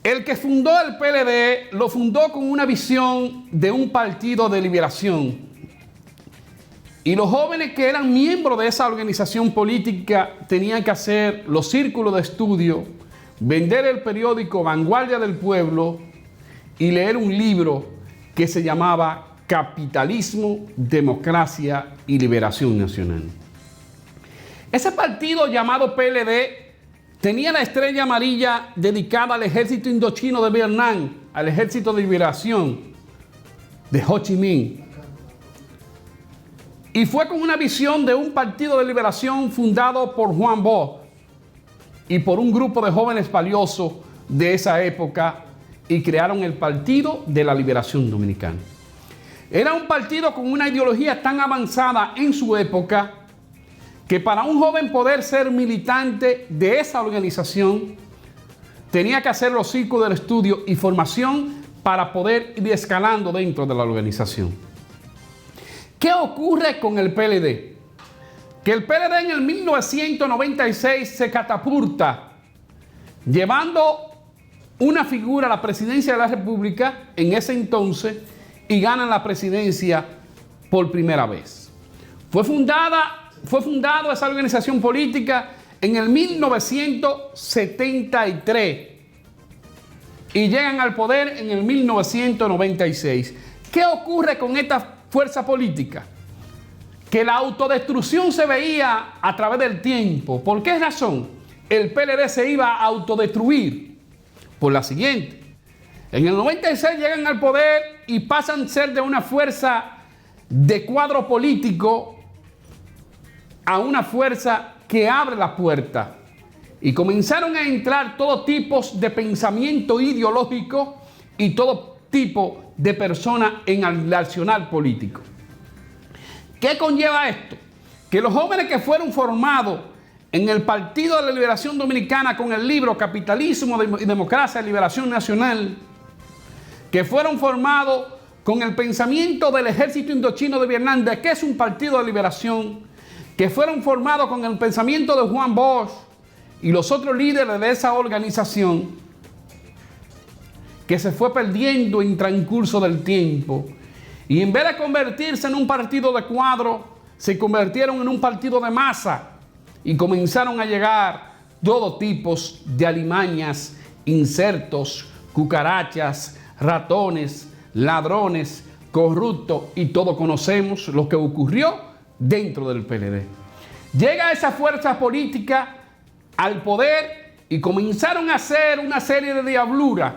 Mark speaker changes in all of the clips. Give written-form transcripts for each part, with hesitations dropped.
Speaker 1: El que fundó el PLD lo fundó con una visión de un partido de liberación. Y los jóvenes que eran miembros de esa organización política tenían que hacer los círculos de estudio, vender el periódico Vanguardia del Pueblo y leer un libro que se llamaba Capitalismo, Democracia y Liberación Nacional. Ese partido llamado PLD tenía la estrella amarilla dedicada al ejército indochino de Vietnam, al ejército de liberación de Ho Chi Minh. Y fue con una visión de un partido de liberación fundado por Juan Bosch y por un grupo de jóvenes valiosos de esa época, y crearon el Partido de la Liberación Dominicana. Era un partido con una ideología tan avanzada en su época que para un joven poder ser militante de esa organización tenía que hacer los círculos de estudio y formación para poder ir escalando dentro de la organización. ¿Qué ocurre con el PLD? Que el PLD en el 1996 se catapulta, llevando una figura a la presidencia de la República en ese entonces, y ganan la presidencia por primera vez. Fue fundado esa organización política en el 1973 y llegan al poder en el 1996. ¿Qué ocurre con esta fuerza política? Que la autodestrucción se veía a través del tiempo. ¿Por qué razón el PLD se iba a autodestruir? Por la siguiente: en el 96 llegan al poder y pasan a ser de una fuerza de cuadro político a una fuerza que abre la puerta, y comenzaron a entrar todo tipo de pensamiento ideológico y todo tipo de personas en el arsenal político. ¿Qué conlleva esto? Que los jóvenes que fueron formados en el Partido de la Liberación Dominicana con el libro Capitalismo, Democracia y Liberación Nacional, que fueron formados con el pensamiento del ejército indochino de Vietnam, de que es un partido de liberación, que fueron formados con el pensamiento de Juan Bosch y los otros líderes de esa organización, que se fue perdiendo en transcurso del tiempo, y en vez de convertirse en un partido de cuadro, se convirtieron en un partido de masa, y comenzaron a llegar todo tipos de alimañas, insectos, cucarachas, ratones, ladrones, corruptos, y todos conocemos lo que ocurrió dentro del PLD. Llega esa fuerza política al poder y comenzaron a hacer una serie de diabluras,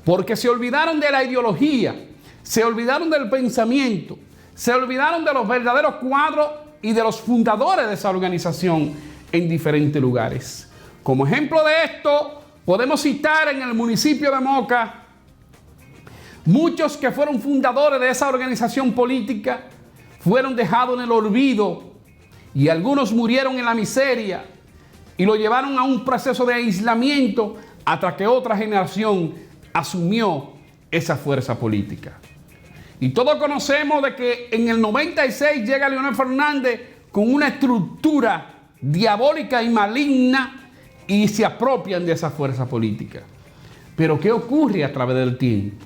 Speaker 1: porque se olvidaron de la ideología, se olvidaron del pensamiento, se olvidaron de los verdaderos cuadros y de los fundadores de esa organización en diferentes lugares. Como ejemplo de esto, podemos citar en el municipio de Moca muchos que fueron fundadores de esa organización política, fueron dejados en el olvido, y algunos murieron en la miseria y lo llevaron a un proceso de aislamiento hasta que otra generación asumió esa fuerza política. Y todos conocemos de que en el 96 llega Leonel Fernández con una estructura diabólica y maligna y se apropian de esa fuerza política. Pero ¿qué ocurre a través del tiempo?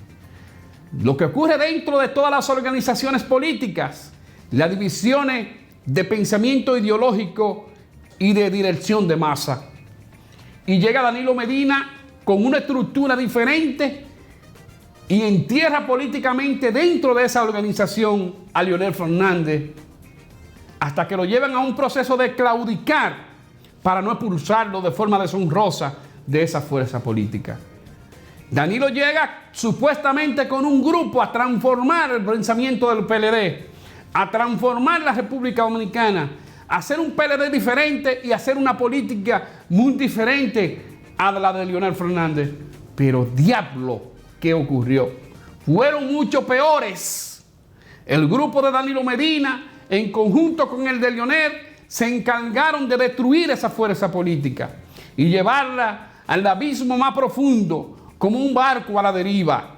Speaker 1: Lo que ocurre dentro de todas las organizaciones políticas, las divisiones de pensamiento ideológico y de dirección de masa. Y llega Danilo Medina con una estructura diferente y entierra políticamente dentro de esa organización a Leonel Fernández, hasta que lo llevan a un proceso de claudicar para no expulsarlo de forma deshonrosa de esa fuerza política. Danilo llega supuestamente con un grupo a transformar el pensamiento del PLD, a transformar la República Dominicana, a hacer un PLD diferente y hacer una política muy diferente a la de Leonel Fernández. Pero diablo, ¿qué ocurrió? Fueron mucho peores. El grupo de Danilo Medina, en conjunto con el de Leonel, se encargaron de destruir esa fuerza política y llevarla al abismo más profundo, como un barco a la deriva.